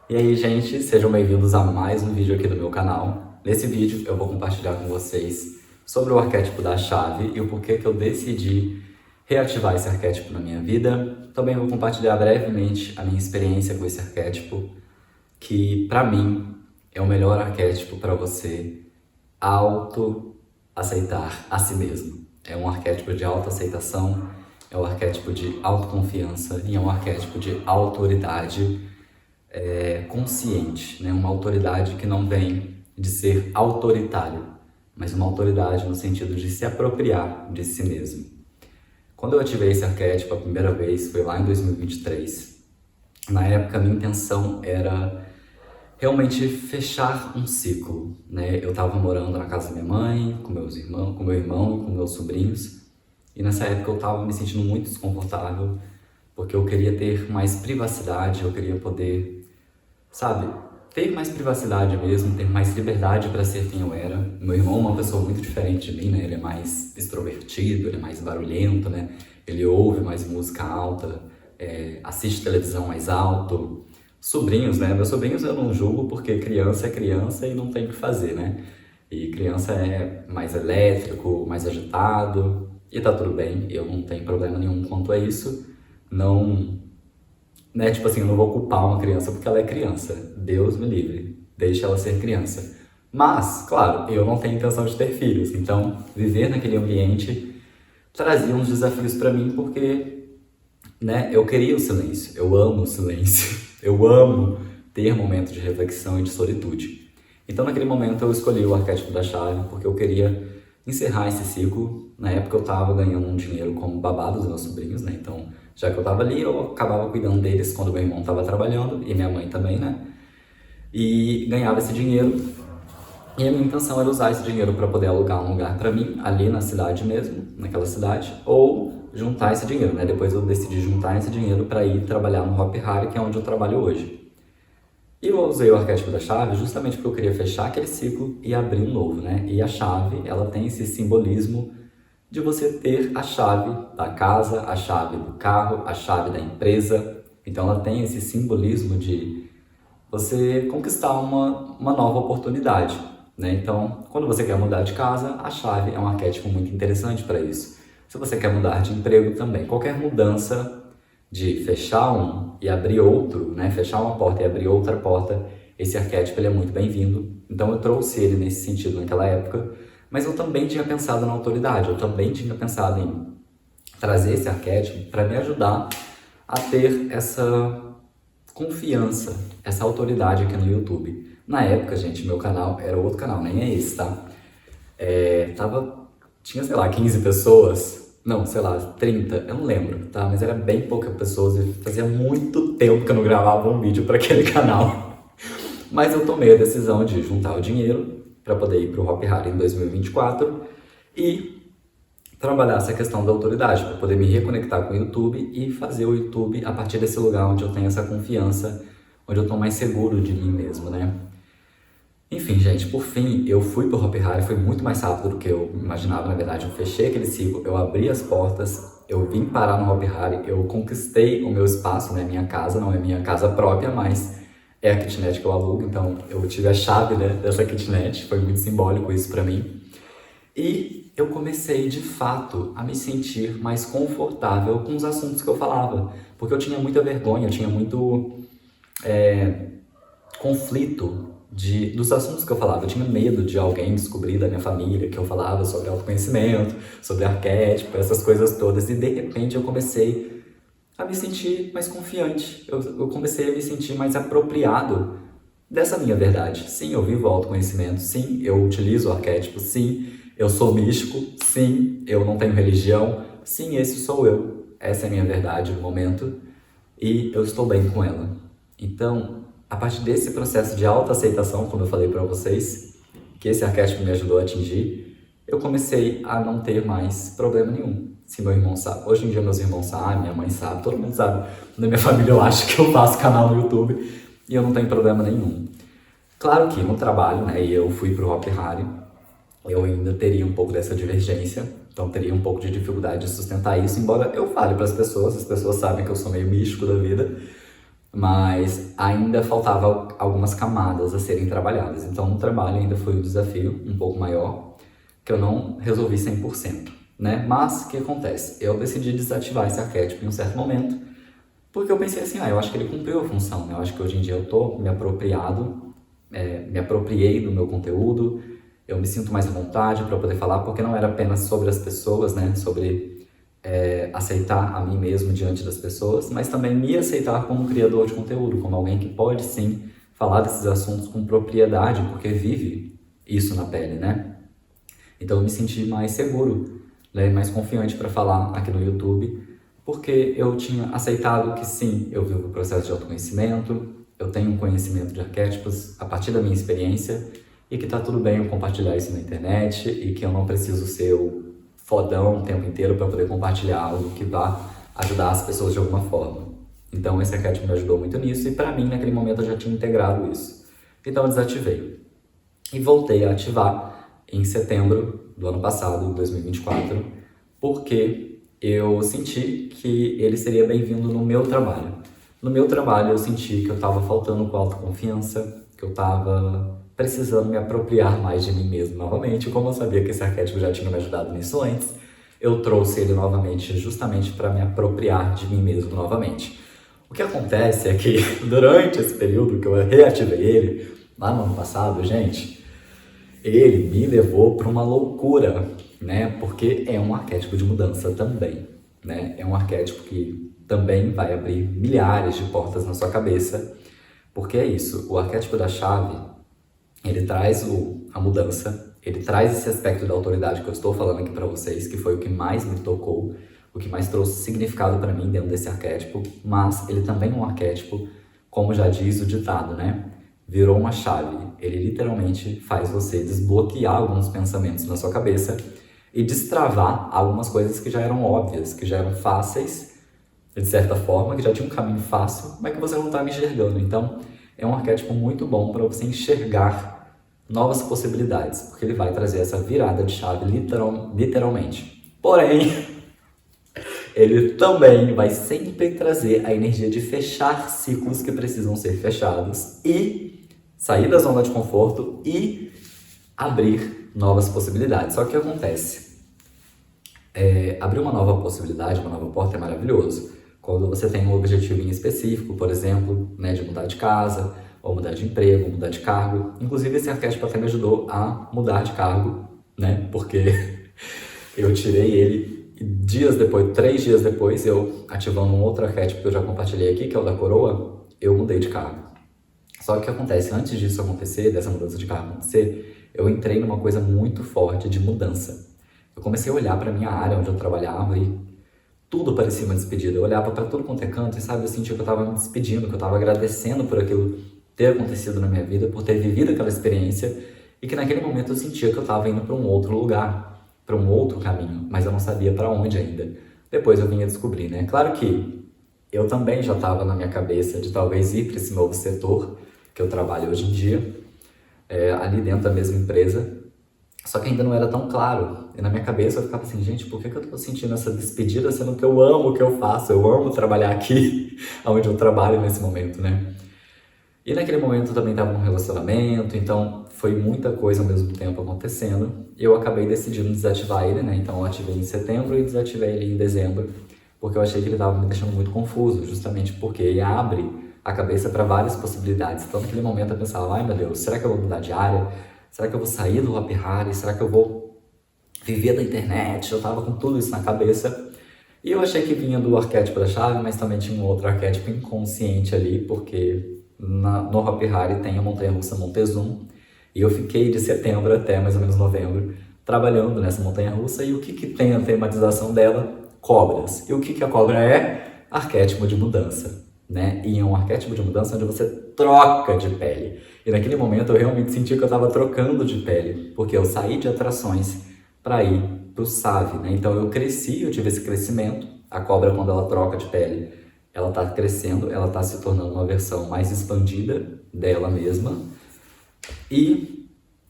E aí, gente, sejam bem-vindos a mais um vídeo aqui do meu canal. Nesse vídeo eu vou compartilhar com vocês sobre o arquétipo da chave e o porquê que eu decidi reativar esse arquétipo na minha vida. Também vou compartilhar brevemente a minha experiência com esse arquétipo, que para mim é o melhor arquétipo para você auto-aceitar a si mesmo. É um arquétipo de autoaceitação, é um arquétipo de autoconfiança e é um arquétipo de autoridade consciente, né? Uma autoridade que não vem de ser autoritário, mas uma autoridade no sentido de se apropriar de si mesmo. Quando eu ativei esse arquétipo a primeira vez, foi lá em 2023. Na época, a minha intenção era realmente fechar um ciclo, né? Eu estava morando na casa da minha mãe, com meus irmãos, com meu irmão e com meus sobrinhos, e nessa época eu estava me sentindo muito desconfortável, porque eu queria ter mais privacidade, eu queria poder, sabe, ter mais privacidade mesmo, ter mais liberdade para ser quem eu era. Meu irmão é uma pessoa muito diferente de mim, né? Ele é mais extrovertido, ele é mais barulhento, né? Ele ouve mais música alta, assiste televisão mais alto. Sobrinhos, né? Meus sobrinhos eu não julgo porque criança é criança e não tem o que fazer, né? E criança é mais elétrico, mais agitado, e tá tudo bem, eu não tenho problema nenhum quanto a isso. Não, né? Tipo assim, eu não vou culpar uma criança porque ela é criança. Deus me livre, deixa ela ser criança. Mas, claro, eu não tenho intenção de ter filhos, então viver naquele ambiente trazia uns desafios para mim porque, né, eu queria o silêncio, eu amo o silêncio, eu amo ter momentos de reflexão e de solitude. Então, naquele momento, eu escolhi o arquétipo da chave porque eu queria encerrar esse ciclo. Na época, eu estava ganhando um dinheiro como babá dos meus sobrinhos, né? Então, já que eu estava ali, eu acabava cuidando deles quando meu irmão estava trabalhando e minha mãe também, né? E ganhava esse dinheiro. E a minha intenção era usar esse dinheiro para poder alugar um lugar para mim, ali na cidade mesmo, naquela cidade, ou juntar esse dinheiro, né? Depois eu decidi juntar esse dinheiro para ir trabalhar no Hop Hari, que é onde eu trabalho hoje. E eu usei o arquétipo da chave justamente porque eu queria fechar aquele ciclo e abrir um novo, né? E a chave, ela tem esse simbolismo de você ter a chave da casa, a chave do carro, a chave da empresa. Então ela tem esse simbolismo de você conquistar uma nova oportunidade, né? Então, quando você quer mudar de casa, a chave é um arquétipo muito interessante para isso. Se você quer mudar de emprego também, qualquer mudança de fechar um e abrir outro, né? Fechar uma porta e abrir outra porta, esse arquétipo ele é muito bem-vindo. Então eu trouxe ele nesse sentido naquela época, mas eu também tinha pensado na autoridade, eu também tinha pensado em trazer esse arquétipo para me ajudar a ter essa confiança, essa autoridade aqui no YouTube. Na época, gente, meu canal era outro canal, nem é esse, tá? Tinha, sei lá, 15 pessoas, não, sei lá, 30, eu não lembro, tá? Mas era bem pouca pessoas e fazia muito tempo que eu não gravava um vídeo para aquele canal. Mas eu tomei a decisão de juntar o dinheiro para poder ir para o Hop Hari em 2024 e trabalhar essa questão da autoridade, para poder me reconectar com o YouTube e fazer o YouTube a partir desse lugar onde eu tenho essa confiança, onde eu estou mais seguro de mim mesmo, né? Enfim, gente, por fim, eu fui pro Hop Hari, foi muito mais rápido do que eu imaginava, na verdade. Eu fechei aquele ciclo, eu abri as portas, eu vim parar no Hop Hari, eu conquistei o meu espaço, né? Minha casa, não é minha casa própria, mas é a kitnet que eu alugo, então eu tive a chave, né, dessa kitnet, foi muito simbólico isso pra mim. E eu comecei, de fato, a me sentir mais confortável com os assuntos que eu falava, porque eu tinha muita vergonha, eu tinha muito conflito dos assuntos que eu falava. Eu tinha medo de alguém descobrir da minha família que eu falava sobre autoconhecimento, sobre arquétipo, essas coisas todas. E de repente eu comecei a me sentir mais confiante. Eu comecei a me sentir mais apropriado dessa minha verdade. Sim, eu vivo autoconhecimento. Sim, eu utilizo o arquétipo. Sim, eu sou místico. Sim, eu não tenho religião. Sim, esse sou eu. Essa é a minha verdade no momento. E eu estou bem com ela. Então, a partir desse processo de autoaceitação, como eu falei para vocês, que esse arquétipo me ajudou a atingir, eu comecei a não ter mais problema nenhum. Se meu irmão sabe, hoje em dia meus irmãos sabem, minha mãe sabe, todo mundo sabe. Na minha família eu acho que eu faço canal no YouTube e eu não tenho problema nenhum. Claro que no trabalho, né, e eu fui pro Hop Hari, eu ainda teria um pouco dessa divergência, então teria um pouco de dificuldade de sustentar isso, embora eu fale para as pessoas sabem que eu sou meio místico da vida, mas ainda faltava algumas camadas a serem trabalhadas. Então o trabalho ainda foi um desafio um pouco maior, que eu não resolvi 100%, né? Mas o que acontece? Eu decidi desativar esse arquétipo em um certo momento, porque eu pensei assim, eu acho que ele cumpriu a função, né? Eu acho que hoje em dia eu tô me apropriei do meu conteúdo, eu me sinto mais à vontade para poder falar, porque não era apenas sobre as pessoas, né? Sobre aceitar a mim mesmo diante das pessoas, mas também me aceitar como criador de conteúdo, como alguém que pode sim falar desses assuntos com propriedade, porque vive isso na pele, né? Então eu me senti mais seguro, né? Mais confiante para falar aqui no YouTube, porque eu tinha aceitado que sim, eu vivo o processo de autoconhecimento, eu tenho um conhecimento de arquétipos a partir da minha experiência, e que tá tudo bem eu compartilhar isso na internet, e que eu não preciso ser o fodão o tempo inteiro para poder compartilhar algo que vá ajudar as pessoas de alguma forma. Então esse arquétipo me ajudou muito nisso, e para mim naquele momento eu já tinha integrado isso. Então eu desativei. E voltei a ativar em setembro do ano passado, 2024, porque eu senti que ele seria bem-vindo no meu trabalho. No meu trabalho eu senti que eu estava faltando com autoconfiança, que eu estava precisando me apropriar mais de mim mesmo novamente. Como eu sabia que esse arquétipo já tinha me ajudado nisso antes, eu trouxe ele novamente justamente para me apropriar de mim mesmo novamente. O que acontece é que durante esse período que eu reativei ele, lá no ano passado, gente, ele me levou para uma loucura, né? Porque é um arquétipo de mudança também, né? É um arquétipo que também vai abrir milhares de portas na sua cabeça, porque é isso, o arquétipo da chave, ele traz a mudança, ele traz esse aspecto da autoridade que eu estou falando aqui para vocês, que foi o que mais me tocou, o que mais trouxe significado para mim dentro desse arquétipo, mas ele também é um arquétipo, como já diz o ditado, né? Virou uma chave. Ele literalmente faz você desbloquear alguns pensamentos na sua cabeça e destravar algumas coisas que já eram óbvias, que já eram fáceis, de certa forma, que já tinha um caminho fácil, mas que você não está enxergando. Então, é um arquétipo muito bom para você enxergar novas possibilidades, porque ele vai trazer essa virada de chave literalmente. Porém, ele também vai sempre trazer a energia de fechar ciclos que precisam ser fechados e sair da zona de conforto e abrir novas possibilidades. Só que o que acontece? Abrir uma nova possibilidade, uma nova porta é maravilhoso. Quando você tem um objetivo em específico, por exemplo, né, de mudar de casa, ou mudar de emprego, ou mudar de cargo. Inclusive, esse arquétipo até me ajudou a mudar de cargo, né? Porque eu tirei ele e 3 dias depois, eu ativando um outro arquétipo que eu já compartilhei aqui, que é o da coroa, eu mudei de cargo. Só que o que acontece? Antes disso acontecer, dessa mudança de cargo acontecer, eu entrei numa coisa muito forte de mudança. Eu comecei a olhar para minha área onde eu trabalhava e tudo parecia uma despedida. Eu olhava para tudo quanto é canto e, sabe, eu sentia que eu estava me despedindo, que eu estava agradecendo por aquilo ter acontecido na minha vida, por ter vivido aquela experiência, e que naquele momento eu sentia que eu estava indo para um outro lugar, para um outro caminho, mas eu não sabia para onde ainda. Depois eu vinha descobrir, né? Claro que eu também já estava na minha cabeça de talvez ir para esse novo setor que eu trabalho hoje em dia, ali dentro da mesma empresa, só que ainda não era tão claro. E na minha cabeça eu ficava assim, gente, por que eu tô sentindo essa despedida, sendo que eu amo o que eu faço, eu amo trabalhar aqui, onde eu trabalho nesse momento, né? E naquele momento eu também estava num relacionamento, então foi muita coisa ao mesmo tempo acontecendo. E eu acabei decidindo desativar ele, né? Então eu ativei em setembro e desativei ele em dezembro, porque eu achei que ele estava me deixando muito confuso, justamente porque ele abre a cabeça para várias possibilidades. Então naquele momento eu pensava, ai meu Deus, será que eu vou mudar de área? Será que eu vou sair do Hopi Hari? Será que eu vou viver da internet? Eu tava com tudo isso na cabeça. E eu achei que vinha do arquétipo da chave, mas também tinha um outro arquétipo inconsciente ali, porque no Hopi Hari tem a montanha-russa Montezum. E eu fiquei de setembro até mais ou menos novembro trabalhando nessa montanha-russa. E o que tem a tematização dela? Cobras. E o que a cobra é? Arquétipo de mudança, né? E é um arquétipo de mudança onde você troca de pele. E naquele momento eu realmente senti que eu estava trocando de pele, porque eu saí de atrações para ir para o Save, né? Então eu cresci, eu tive esse crescimento. A cobra, quando ela troca de pele, ela está crescendo, ela está se tornando uma versão mais expandida dela mesma. E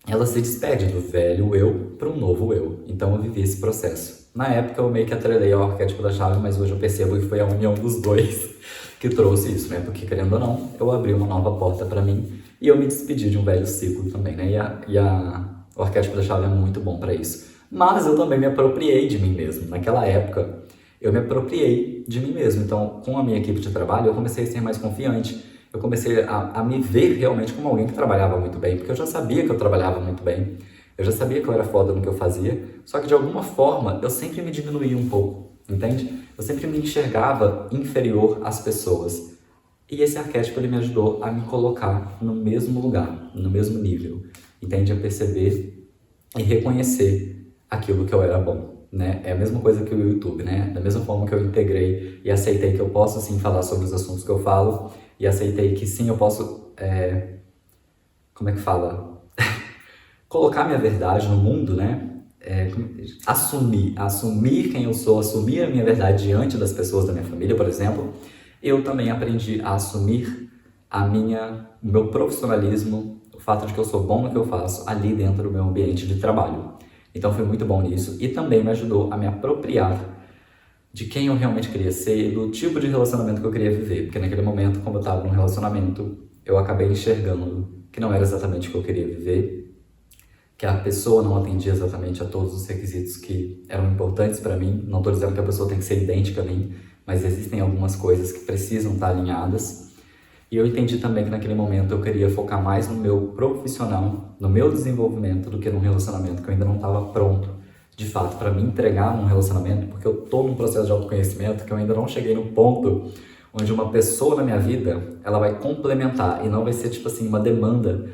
ela se despede do velho eu para um novo eu. Então eu vivi esse processo. Na época eu meio que atrelei ao arquétipo da chave, mas hoje eu percebo que foi a união dos dois que trouxe isso, né? Porque, querendo ou não, eu abri uma nova porta para mim e eu me despedi de um velho ciclo também, né? O arquétipo da chave é muito bom para isso. Mas eu também me apropriei de mim mesmo. Naquela época, eu me apropriei de mim mesmo. Então, com a minha equipe de trabalho, eu comecei a ser mais confiante. Eu comecei a me ver realmente como alguém que trabalhava muito bem, porque eu já sabia que eu trabalhava muito bem. Eu já sabia que eu era foda no que eu fazia, só que de alguma forma eu sempre me diminuía um pouco, entende? Eu sempre me enxergava inferior às pessoas. E esse arquétipo ele me ajudou a me colocar no mesmo lugar, no mesmo nível, entende? A perceber e reconhecer aquilo que eu era bom, né? É a mesma coisa que o YouTube, né? Da mesma forma que eu integrei e aceitei que eu posso sim falar sobre os assuntos que eu falo e aceitei que sim eu posso, como é que fala? Colocar minha verdade no mundo, né? Assumir quem eu sou, assumir a minha verdade diante das pessoas da minha família, por exemplo. Eu também aprendi a assumir o meu profissionalismo, o fato de que eu sou bom no que eu faço ali dentro do meu ambiente de trabalho. Então foi muito bom nisso e também me ajudou a me apropriar de quem eu realmente queria ser, do tipo de relacionamento que eu queria viver. Porque naquele momento, como eu estava num relacionamento, eu acabei enxergando que não era exatamente o que eu queria viver, que a pessoa não atendia exatamente a todos os requisitos que eram importantes para mim. Não estou dizendo que a pessoa tem que ser idêntica a mim, mas existem algumas coisas que precisam estar alinhadas. E eu entendi também que naquele momento eu queria focar mais no meu profissional, no meu desenvolvimento, do que num relacionamento que eu ainda não estava pronto, de fato, para me entregar num relacionamento, porque eu estou num processo de autoconhecimento que eu ainda não cheguei no ponto onde uma pessoa na minha vida, ela vai complementar e não vai ser tipo assim uma demanda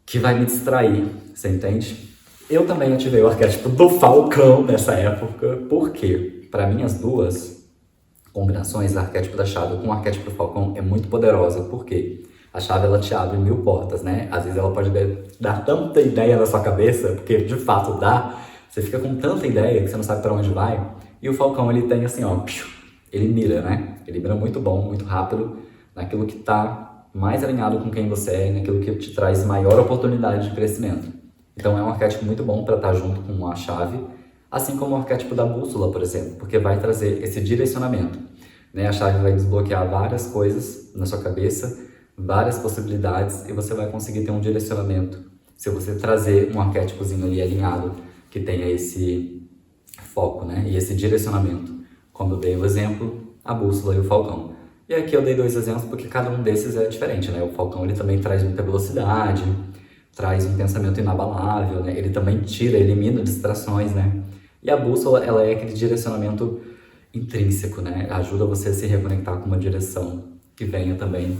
que vai me distrair, você entende? Eu também ativei o arquétipo do Falcão nessa época, porque para mim as duas combinações, arquétipo da chave com o arquétipo do Falcão é muito poderosa, porque a chave ela te abre 1000 portas, né? Às vezes ela pode dar tanta ideia na sua cabeça, porque de fato dá, você fica com tanta ideia que você não sabe para onde vai, e o Falcão ele tem assim, ó, ele mira, né? Ele mira muito bom, muito rápido, naquilo que tá mais alinhado com quem você é, naquilo que te traz maior oportunidade de crescimento. Então é um arquétipo muito bom para estar junto com a chave, assim como o arquétipo da bússola, por exemplo, porque vai trazer esse direcionamento, né? A chave vai desbloquear várias coisas na sua cabeça, várias possibilidades, e você vai conseguir ter um direcionamento. Se você trazer um arquétipozinho ali alinhado, que tenha esse foco, né? E esse direcionamento. Como eu dei o exemplo, a bússola e o falcão. E aqui eu dei 2 exemplos porque cada um desses é diferente, né? O Falcão ele também traz muita velocidade, traz um pensamento inabalável, né? Ele também elimina distrações, né? E a bússola, ela é aquele direcionamento intrínseco, né? Ajuda você a se reconectar com uma direção que venha também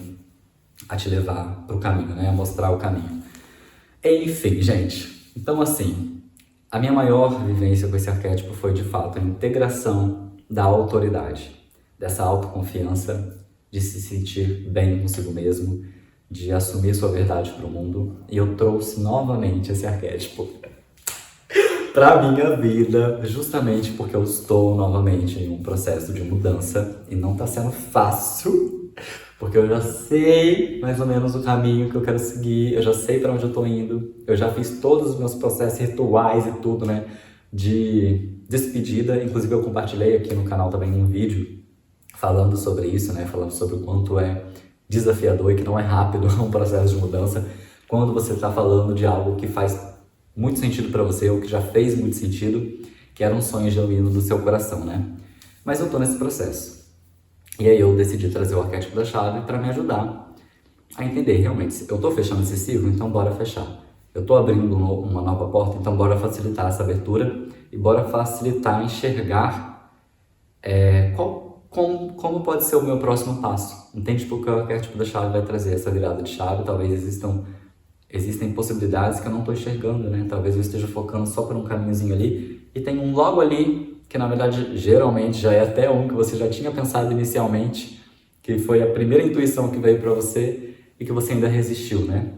a te levar para o caminho, né? A mostrar o caminho. Enfim, gente. Então, assim, a minha maior vivência com esse arquétipo foi, de fato, a integração da autoridade, dessa autoconfiança, de se sentir bem consigo mesmo, de assumir sua verdade para o mundo. E eu trouxe novamente esse arquétipo para minha vida, justamente porque eu estou novamente em um processo de mudança e não está sendo fácil, porque eu já sei mais ou menos o caminho que eu quero seguir, eu já sei para onde eu estou indo, eu já fiz todos os meus processos rituais e tudo, né, de despedida. Inclusive eu compartilhei aqui no canal também um vídeo falando sobre isso, né? Falando sobre o quanto é desafiador e que não é rápido um processo de mudança quando você está falando de algo que faz muito sentido para você ou que já fez muito sentido, que era um sonho genuíno do seu coração, né? Mas eu tô nesse processo. E aí eu decidi trazer o arquétipo da chave para me ajudar a entender realmente. Eu tô fechando esse ciclo, então bora fechar. Eu tô abrindo uma nova porta, então bora facilitar essa abertura e bora facilitar enxergar como pode ser o meu próximo passo. Entende? Porque o arquétipo da chave vai trazer essa virada de chave. Talvez existem possibilidades que eu não estou enxergando, né? Talvez eu esteja focando só por um caminhozinho ali e tem um logo ali que, na verdade, geralmente já é até um que você já tinha pensado inicialmente, que foi a primeira intuição que veio para você e que você ainda resistiu, né?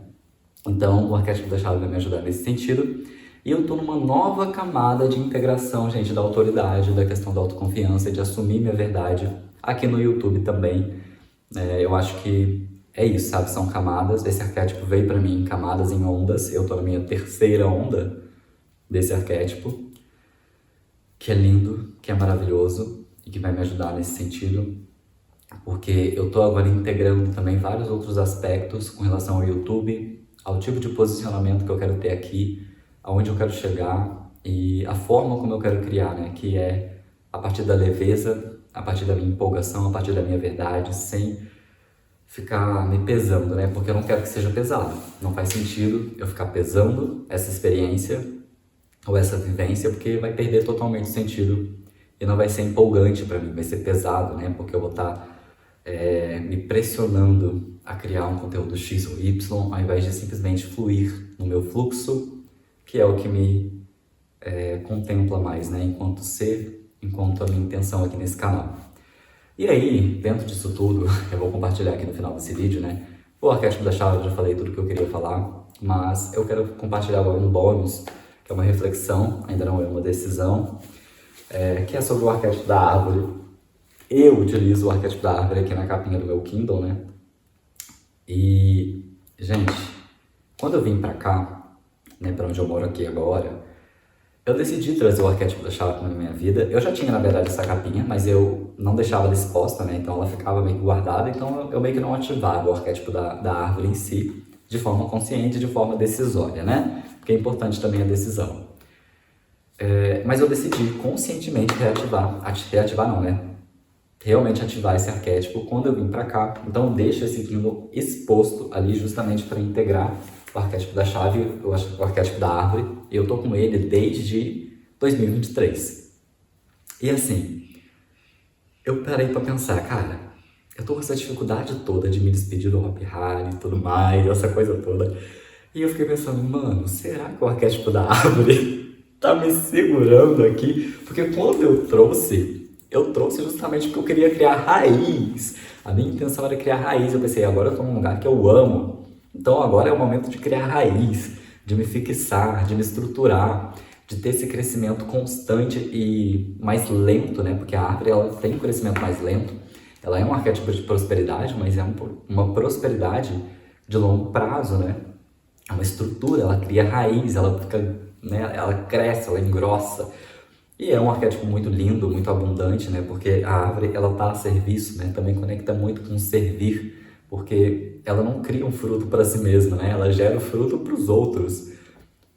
Então, o arquétipo da chave vai me ajudar nesse sentido. E eu tô numa nova camada de integração, gente, da autoridade, da questão da autoconfiança, de assumir minha verdade aqui no YouTube também. Eu acho que é isso, sabe? São camadas. Esse arquétipo veio pra mim em camadas, em ondas. Eu tô na minha terceira onda desse arquétipo, que é lindo, que é maravilhoso e que vai me ajudar nesse sentido. porque eu tô agora integrando também vários outros aspectos com relação ao YouTube, ao tipo de posicionamento que eu quero ter aqui, aonde eu quero chegar e a forma como eu quero criar, né? Que é a partir da leveza, a partir da minha empolgação, a partir da minha verdade, sem ficar me pesando, né? Porque eu não quero que seja pesado. Não faz sentido eu ficar pesando essa experiência ou essa vivência, porque vai perder totalmente o sentido e não vai ser empolgante para mim, vai ser pesado, né? Porque eu vou estar me pressionando a criar um conteúdo X ou Y, ao invés de simplesmente fluir no meu fluxo, que é o que me contempla mais, né? Enquanto ser, enquanto a minha intenção aqui nesse canal. E aí, dentro disso tudo, eu vou compartilhar aqui no final desse vídeo, né? O arquétipo da chave, eu já falei tudo que eu queria falar, mas eu quero compartilhar agora um bônus, que é uma reflexão, ainda não é uma decisão, que é sobre o arquétipo da árvore. Eu utilizo o arquétipo da árvore aqui na capinha do meu Kindle, né? E, gente, quando eu vim pra cá, né, pra onde eu moro aqui agora, eu decidi trazer o arquétipo da chave na minha vida. Eu já tinha, na verdade, essa capinha, mas eu não deixava ela exposta, né? Então ela ficava meio que guardada, então eu meio que não ativava o arquétipo da árvore em si, de forma consciente, de forma decisória, né? Porque é importante também a decisão. Mas eu decidi conscientemente reativar não, né? Realmente ativar esse arquétipo quando eu vim pra cá. Então eu deixo esse Kindle exposto ali justamente para integrar o arquétipo da chave, o arquétipo da árvore, e eu tô com ele desde 2023. E assim, eu parei pra pensar, cara, eu tô com essa dificuldade toda de me despedir do Hopi Hari e tudo mais, essa coisa toda. E eu fiquei pensando, mano, será que o arquétipo da árvore tá me segurando aqui? Porque quando eu trouxe justamente porque eu queria criar raiz. A minha intenção era criar raiz. Eu pensei, agora eu tô num lugar que eu amo. Então agora é o momento de criar raiz, de me fixar, de me estruturar, de ter esse crescimento constante e mais lento, né? Porque a árvore ela tem um crescimento mais lento. Ela é um arquétipo de prosperidade, mas é uma prosperidade de longo prazo, né? É uma estrutura, ela cria raiz, ela fica, né? Ela cresce, ela engrossa. E é um arquétipo muito lindo, muito abundante, né? Porque a árvore, ela tá a serviço, né? Também conecta muito com o servir, porque ela não cria um fruto para si mesma, né? Ela gera o fruto para os outros,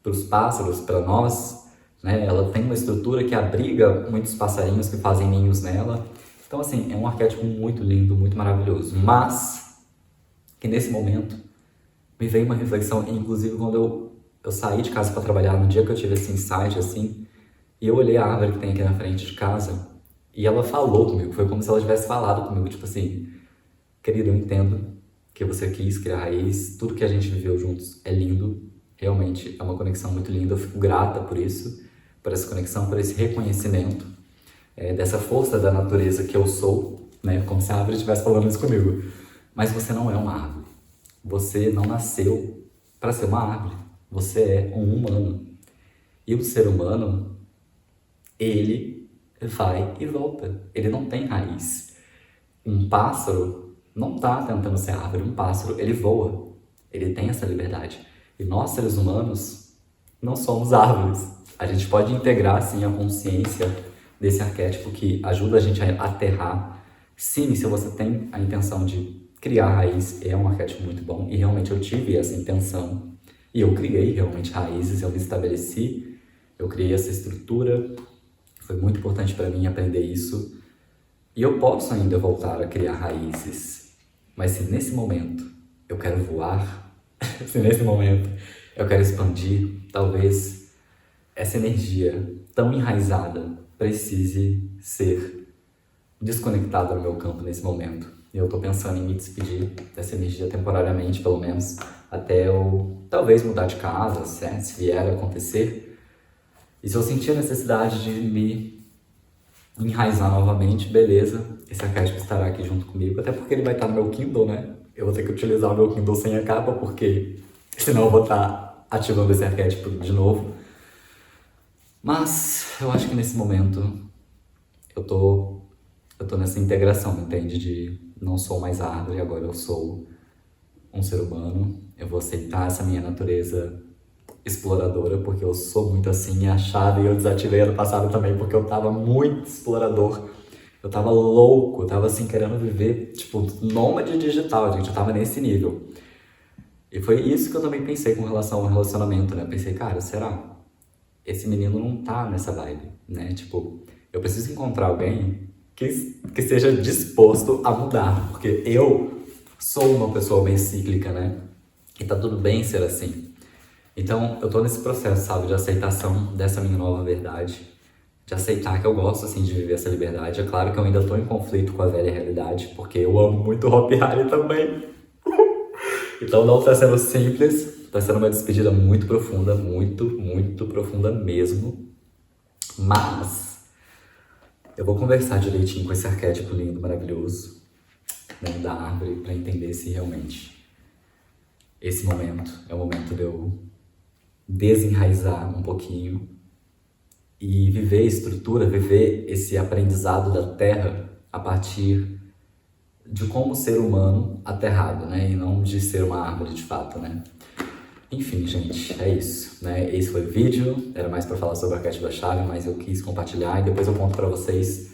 para os pássaros, para nós, né? Ela tem uma estrutura que abriga muitos passarinhos que fazem ninhos nela. Então, assim, é um arquétipo muito lindo, muito maravilhoso. Mas, que nesse momento, me veio uma reflexão, inclusive quando eu saí de casa para trabalhar, no dia que eu tive esse insight, assim, e eu olhei a árvore que tem aqui na frente de casa e ela falou comigo, foi como se ela tivesse falado comigo, tipo assim, querido, eu entendo que você quis criar raiz, tudo que a gente viveu juntos é lindo, realmente é uma conexão muito linda, eu fico grata por isso, por essa conexão, por esse reconhecimento, dessa força da natureza que eu sou, né, como se a árvore estivesse falando isso comigo. Mas você não é uma árvore, você não nasceu para ser uma árvore, você é um humano. E o ser humano, ele vai e volta, ele não tem raiz. Um pássaro não está tentando ser árvore, um pássaro ele voa, ele tem essa liberdade. E nós, seres humanos, não somos árvores. A gente pode integrar, sim, a consciência desse arquétipo que ajuda a gente a aterrar. Sim, se você tem a intenção de criar raiz, é um arquétipo muito bom, e realmente eu tive essa intenção, e eu criei realmente raízes, eu me estabeleci, eu criei essa estrutura. Foi muito importante para mim aprender isso. E eu posso ainda voltar a criar raízes. Mas se nesse momento eu quero voar, se nesse momento eu quero expandir, talvez essa energia tão enraizada precise ser desconectada do meu campo nesse momento. E eu tô pensando em me despedir dessa energia temporariamente, pelo menos, até eu talvez mudar de casa, se vier a acontecer. E se eu sentir a necessidade de me enraizar novamente, beleza, esse arquétipo estará aqui junto comigo, até porque ele vai estar no meu Kindle, né? Eu vou ter que utilizar o meu Kindle sem a capa, porque senão eu vou estar ativando esse arquétipo de novo. Mas eu acho que nesse momento eu tô nessa integração, entende? De não sou mais árvore, agora eu sou um ser humano. Eu vou aceitar essa minha natureza exploradora, porque eu sou muito assim, a chave eu desativei ano passado também, porque eu tava muito explorador. Eu tava louco, eu tava assim querendo viver, tipo, nômade digital, gente, eu tava nesse nível. E foi isso que eu também pensei com relação ao relacionamento, né? Eu pensei, cara, será? Esse menino não tá nessa vibe, né? Tipo, eu preciso encontrar alguém que seja disposto a mudar, porque eu sou uma pessoa bem cíclica, né? E tá tudo bem ser assim. Então, eu tô nesse processo, sabe, de aceitação dessa minha nova verdade, de aceitar que eu gosto, assim, de viver essa liberdade. É claro que eu ainda tô em conflito com a velha realidade, porque eu amo muito Hopi Hari também. Então não tá sendo simples, tá sendo uma despedida muito profunda, muito, muito profunda mesmo. Mas eu vou conversar direitinho com esse arquétipo lindo, maravilhoso, né, da árvore, para entender se realmente esse momento é o momento de eu desenraizar um pouquinho e viver a estrutura, viver esse aprendizado da Terra a partir de como ser humano aterrado, né? E não de ser uma árvore de fato, né? Enfim, gente, é isso, né? Esse foi o vídeo, era mais para falar sobre o arquétipo da chave, mas eu quis compartilhar e depois eu conto para vocês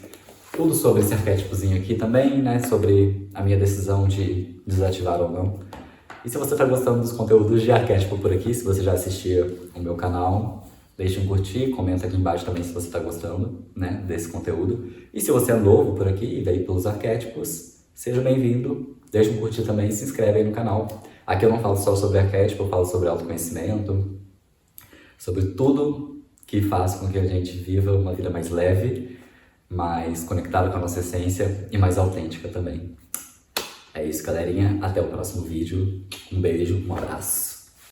tudo sobre esse arquétipozinho aqui também, né? Sobre a minha decisão de desativar ou não. E se você tá gostando dos conteúdos de arquétipo por aqui, se você já assistia o meu canal, deixe um curtir, comenta aqui embaixo também se você tá gostando, né, desse conteúdo. E se você é novo por aqui e veio pelos arquétipos, seja bem-vindo, deixa um curtir também e se inscreve aí no canal. Aqui eu não falo só sobre arquétipo, eu falo sobre autoconhecimento, sobre tudo que faz com que a gente viva uma vida mais leve, mais conectada com a nossa essência e mais autêntica também. É isso, galerinha. Até o próximo vídeo. Um beijo, um abraço.